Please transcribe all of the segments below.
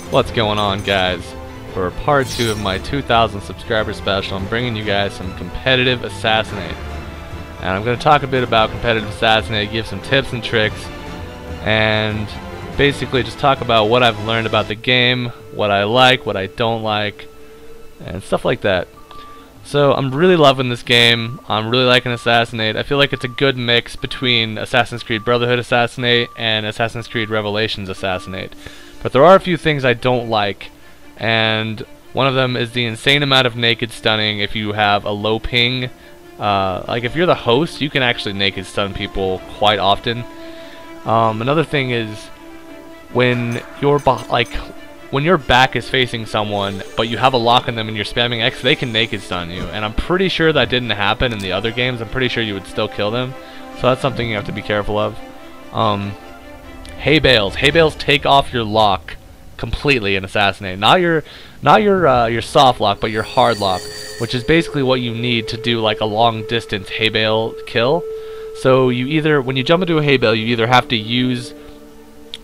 What's going on, guys? For part 2 of my 2,000 subscriber special, I'm bringing you guys some competitive Assassinate. And I'm going to talk a bit about competitive Assassinate, give some tips and tricks, and basically just talk about what I've learned about the game, what I like, what I don't like, and stuff like that. So I'm really loving this game. I'm really liking Assassinate. I feel like it's a good mix between Assassin's Creed Brotherhood Assassinate and Assassin's Creed Revelations Assassinate. But there are a few things I don't like, and one of them is the insane amount of naked stunning if you have a low ping. Like if you're the host, you can actually naked stun people quite often. Another thing is when your back is facing someone, but you have a lock on them and you're spamming X, they can naked stun you. And I'm pretty sure that didn't happen in the other games. I'm pretty sure you would still kill them. So that's something you have to be careful of. Hay bales. Hay bales take off your lock completely in Assassinate. Not your soft lock, but your hard lock, which is basically what you need to do like a long distance hay bale kill. So you either, when you jump into a hay bale, you either have to use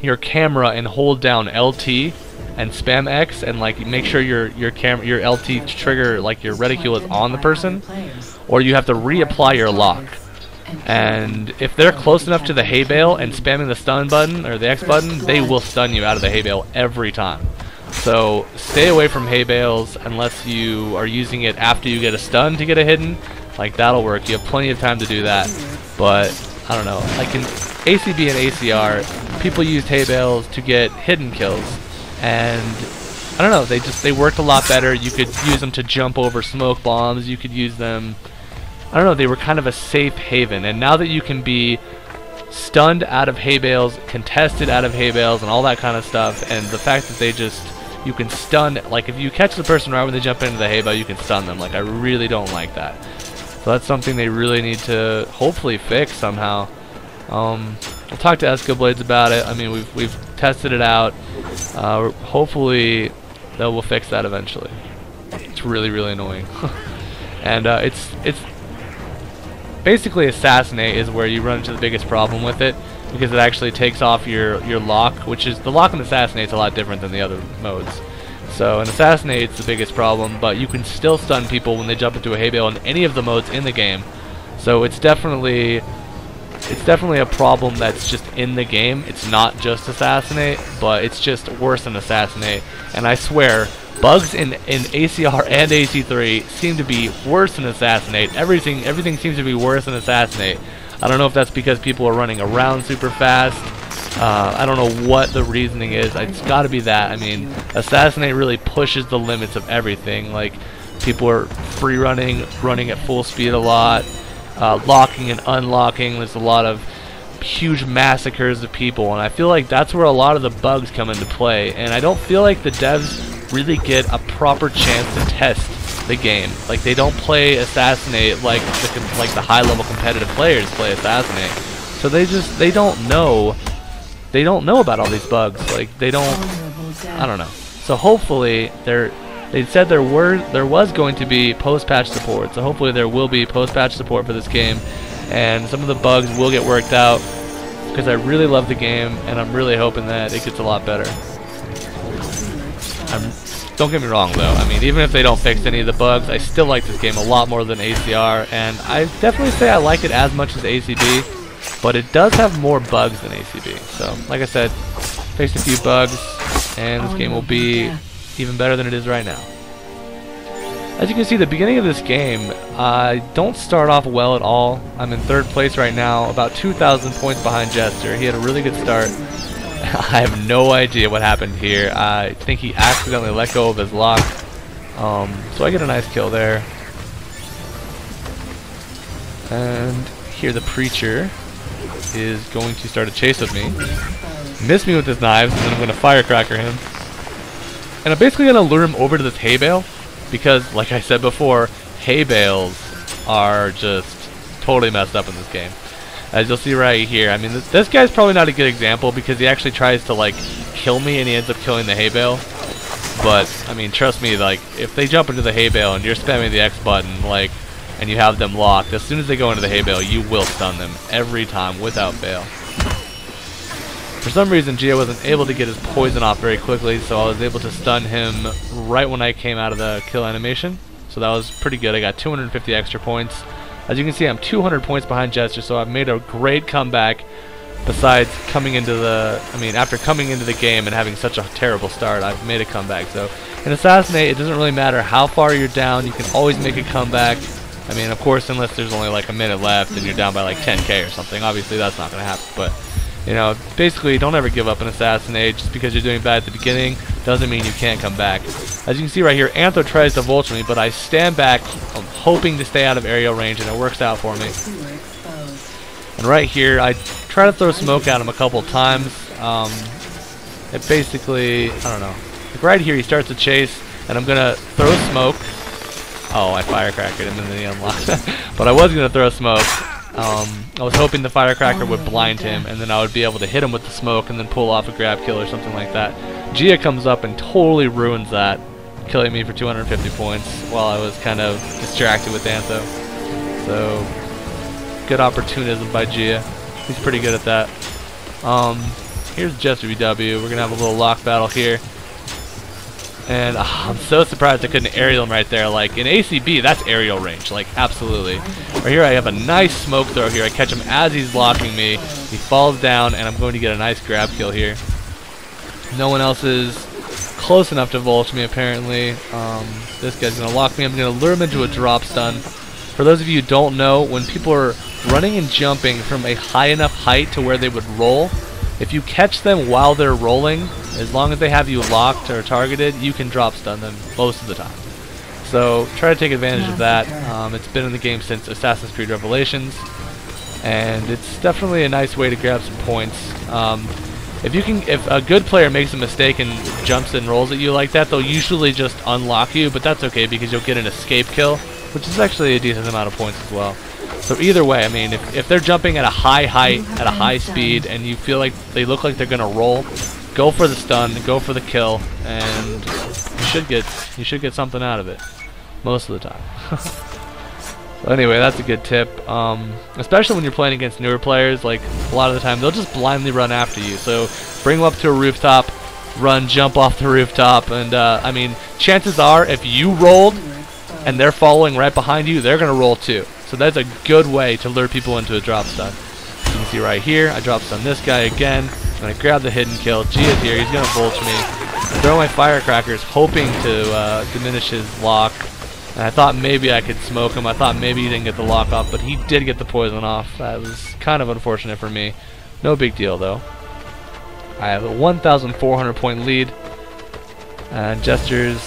your camera and hold down LT and spam X and like make sure your LT trigger, like your reticule, is on the person, or you have to reapply your lock. And if they're close enough to the hay bale and spamming the stun button or the X button, they will stun you out of the hay bale every time. So stay away from hay bales unless you are using it after you get a stun to get a hidden. Like that'll work. You have plenty of time to do that. But I don't know. Like in ACB and ACR, people used hay bales to get hidden kills, and I don't know. They worked a lot better. You could use them to jump over smoke bombs. You could use them. I don't know, they were kind of a safe haven, and now that you can be stunned out of hay bales, contested out of hay bales, and all that kind of stuff, and the fact that you can stun, like if you catch the person right when they jump into the hay bale, you can stun them. Like I really don't like that. So that's something they really need to hopefully fix somehow. We'll talk to Escablades about it. I mean, we've tested it out. Hopefully they will fix that eventually. It's really, really annoying. And it's basically Assassinate is where you run into the biggest problem with it, because it actually takes off your lock, which is, the lock in Assassinate is a lot different than the other modes. So in Assassinate it's the biggest problem, but you can still stun people when they jump into a hay bale in any of the modes in the game. So it's definitely a problem that's just in the game. It's not just Assassinate, but it's just worse than Assassinate. And I swear, bugs in ACR and AC3 seem to be worse than Assassinate. Everything seems to be worse than Assassinate. I don't know if that's because people are running around super fast. I don't know what the reasoning is. It's got to be that. I mean, Assassinate really pushes the limits of everything. Like, people are free running at full speed a lot, locking and unlocking. There's a lot of huge massacres of people, and I feel like that's where a lot of the bugs come into play. And I don't feel like the devs really get a proper chance to test the game. Like they don't play Assassinate like the high-level competitive players play Assassinate. So they don't know about all these bugs. Like I don't know. So hopefully they said there was going to be post-patch support. So hopefully there will be post-patch support for this game, and some of the bugs will get worked out, because I really love the game and I'm really hoping that it gets a lot better. Don't get me wrong though, I mean, even if they don't fix any of the bugs, I still like this game a lot more than ACR, and I definitely say I like it as much as ACB, but it does have more bugs than ACB. So, like I said, fix a few bugs, and this game will be even better than it is right now. As you can see, the beginning of this game, I don't start off well at all. I'm in 3rd place right now, about 2,000 points behind Jester. He had a really good start. I have no idea what happened here. I think he accidentally let go of his lock. So I get a nice kill there. And here the Preacher is going to start a chase with me. Miss me with his knives, and then I'm going to firecracker him. And I'm basically going to lure him over to this hay bale, because, like I said before, hay bales are just totally messed up in this game. As you'll see right here, I mean, this guy's probably not a good example, because he actually tries to, like, kill me, and he ends up killing the hay bale. But, I mean, trust me, like, if they jump into the hay bale, and you're spamming the X button, like, and you have them locked, as soon as they go into the hay bale, you will stun them every time, without fail. For some reason, Gia wasn't able to get his poison off very quickly, so I was able to stun him right when I came out of the kill animation. So that was pretty good. I got 250 extra points. As you can see, I'm 200 points behind Jester, so I've made a great comeback. Besides coming into after coming into the game and having such a terrible start, I've made a comeback. So in Assassinate, it doesn't really matter how far you're down. You can always make a comeback. I mean, of course, unless there's only like a minute left and you're down by like 10k or something. Obviously, that's not going to happen. But you know, basically, don't ever give up in Assassinate. Just because you're doing bad at the beginning doesn't mean you can't come back. As you can see right here, Antho tries to vulture me, but I stand back, I'm hoping to stay out of aerial range, and it works out for me. And right here, I try to throw smoke at him a couple times. It basically, I don't know. Like right here, he starts to chase, and I'm gonna throw smoke. Oh, I firecracked him and then he unlocked. But I was gonna throw smoke. I was hoping the firecracker would blind him, and then I would be able to hit him with the smoke and then pull off a grab kill or something like that. Gia comes up and totally ruins that, killing me for 250 points while I was kind of distracted with Antho. So, good opportunism by Gia. He's pretty good at that. Here's Jester VW. We're going to have a little lock battle here. And I'm so surprised I couldn't aerial him right there. Like, in ACB, that's aerial range. Like, absolutely. Right here, I have a nice smoke throw here. I catch him as he's locking me. He falls down, and I'm going to get a nice grab kill here. No one else is close enough to vulture me, apparently. This guy's going to lock me. I'm going to lure him into a drop stun. For those of you who don't know, when people are running and jumping from a high enough height to where they would roll, if you catch them while they're rolling, as long as they have you locked or targeted, you can drop stun them most of the time. So try to take advantage of that. It's been in the game since Assassin's Creed Revelations, and it's definitely a nice way to grab some points. If a good player makes a mistake and jumps and rolls at you like that, they'll usually just unlock you, but that's okay because you'll get an escape kill, which is actually a decent amount of points as well. So either way, I mean, if they're jumping at a high height, at a high speed, and you feel like they look like they're gonna roll, go for the stun, go for the kill, and you should get something out of it most of the time. So anyway, that's a good tip. Especially when you're playing against newer players, like a lot of the time they'll just blindly run after you. So bring them up to a rooftop, run, jump off the rooftop, and I mean, chances are if you rolled and they're following right behind you, they're gonna roll too. So that's a good way to lure people into a drop stun. You can see right here, I drop stun this guy again. I'm gonna grab the hidden kill. Gia's here, he's gonna vulture me. Throw my firecrackers, hoping to diminish his lock. And I thought maybe I could smoke him. I thought maybe he didn't get the lock off, but he did get the poison off. That was kind of unfortunate for me. No big deal though. I have a 1,400 point lead. And Jester's,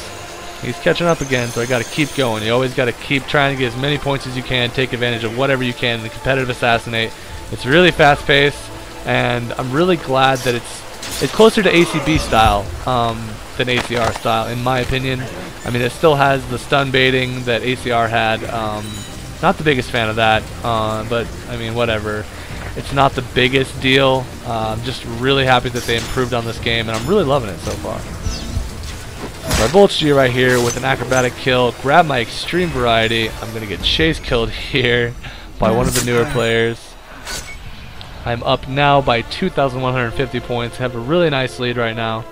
he's catching up again, so I got to keep going. You always got to keep trying to get as many points as you can, take advantage of whatever you can in the competitive Assassinate. It's really fast paced, and I'm really glad that it's closer to ACB style than ACR style, in my opinion. I mean, it still has the stun baiting that ACR had. Not the biggest fan of that, but I mean, whatever. It's not the biggest deal. I'm just really happy that they improved on this game, and I'm really loving it so far. So I vultured you right here with an acrobatic kill. Grab my extreme variety. I'm going to get chase killed here by one of the newer players. I'm up now by 2,150 points. Have a really nice lead right now.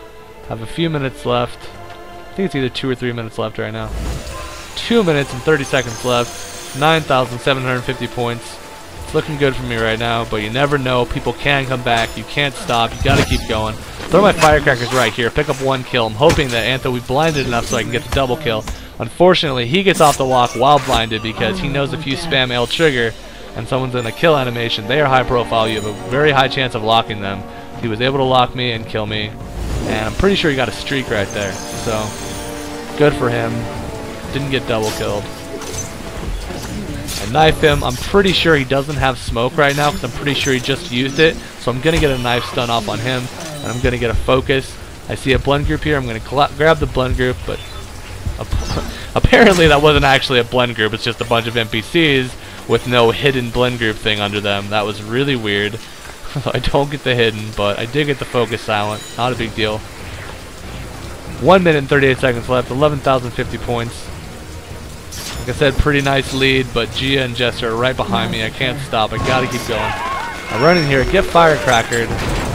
Have a few minutes left. I think it's either 2 or 3 minutes left right now. 2 minutes and 30 seconds left. 9,750 points. It's looking good for me right now, but you never know. People can come back. You can't stop. You got to keep going. Throw my firecrackers right here. Pick up one kill. I'm hoping that Antho will be blinded enough so I can get the double kill. Unfortunately, he gets off the lock while blinded because he knows if you spam L trigger and someone's in a kill animation, they are high profile. You have a very high chance of locking them. He was able to lock me and kill me. And I'm pretty sure he got a streak right there. So, good for him. Didn't get double killed. I knife him. I'm pretty sure he doesn't have smoke right now because I'm pretty sure he just used it. So I'm going to get a knife stun off on him. And I'm going to get a focus. I see a blend group here. I'm going to grab the blend group. But apparently that wasn't actually a blend group. It's just a bunch of NPCs with no hidden blend group thing under them. That was really weird. I don't get the hidden, but I did get the focus silent. Not a big deal. 1 minute and 38 seconds left. 11,050 points. Like I said, pretty nice lead, but Gia and Jester are right behind me. I can't stop. I gotta keep going. I run in here, get firecrackered,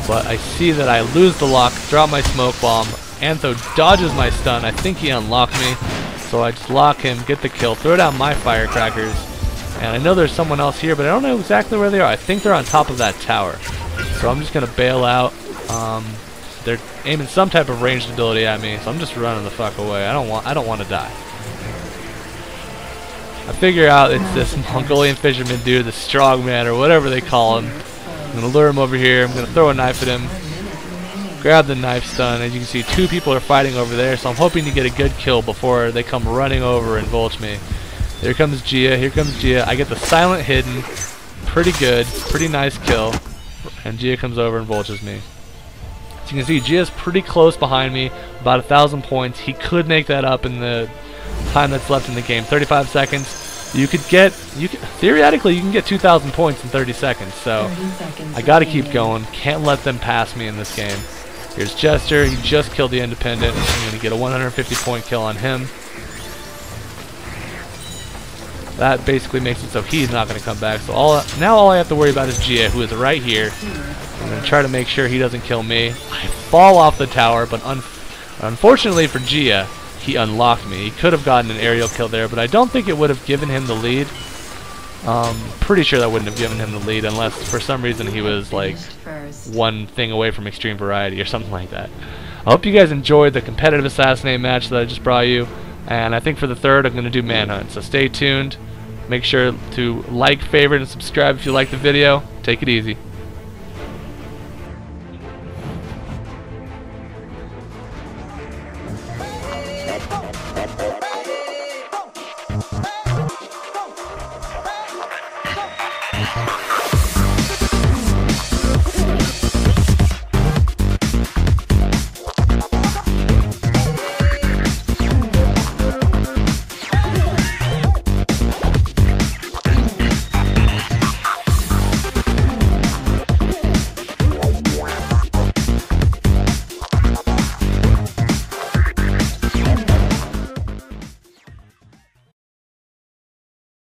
but I see that I lose the lock, drop my smoke bomb. Antho dodges my stun. I think he unlocked me, so I just lock him, get the kill, throw down my firecrackers, and I know there's someone else here, but I don't know exactly where they are. I think they're on top of that tower, so I'm just gonna bail out. They're aiming some type of ranged ability at me, so I'm just running the fuck away. I don't want to die. I figure out it's this Mongolian fisherman dude, the strongman or whatever they call him. I'm gonna lure him over here. I'm gonna throw a knife at him. Grab the knife stun. As you can see, 2 people are fighting over there, so I'm hoping to get a good kill before they come running over and vulch me. Here comes Gia. Here comes Gia. I get the silent hidden. Pretty good. Pretty nice kill. And Gia comes over and vulches me. As you can see, Gia's pretty close behind me. About 1,000 points. He could make that up in the time that's left in the game. 35 seconds. Theoretically, you can get 2,000 points in 30 seconds. So I got to keep going. Can't let them pass me in this game. Here's Jester. He just killed the Independent. I'm going to get a 150 point kill on him. That basically makes it so he's not going to come back. So now all I have to worry about is Gia, who is right here. I'm going to try to make sure he doesn't kill me. I fall off the tower, but unfortunately for Gia, he unlocked me. He could have gotten an aerial kill there, but I don't think it would have given him the lead. Pretty sure that wouldn't have given him the lead unless for some reason he was like one thing away from extreme variety or something like that. I hope you guys enjoyed the competitive Assassinate match that I just brought you, and I think for the third I'm going to do Manhunt, so stay tuned. Make sure to like, favorite, and subscribe if you like the video. Take it easy.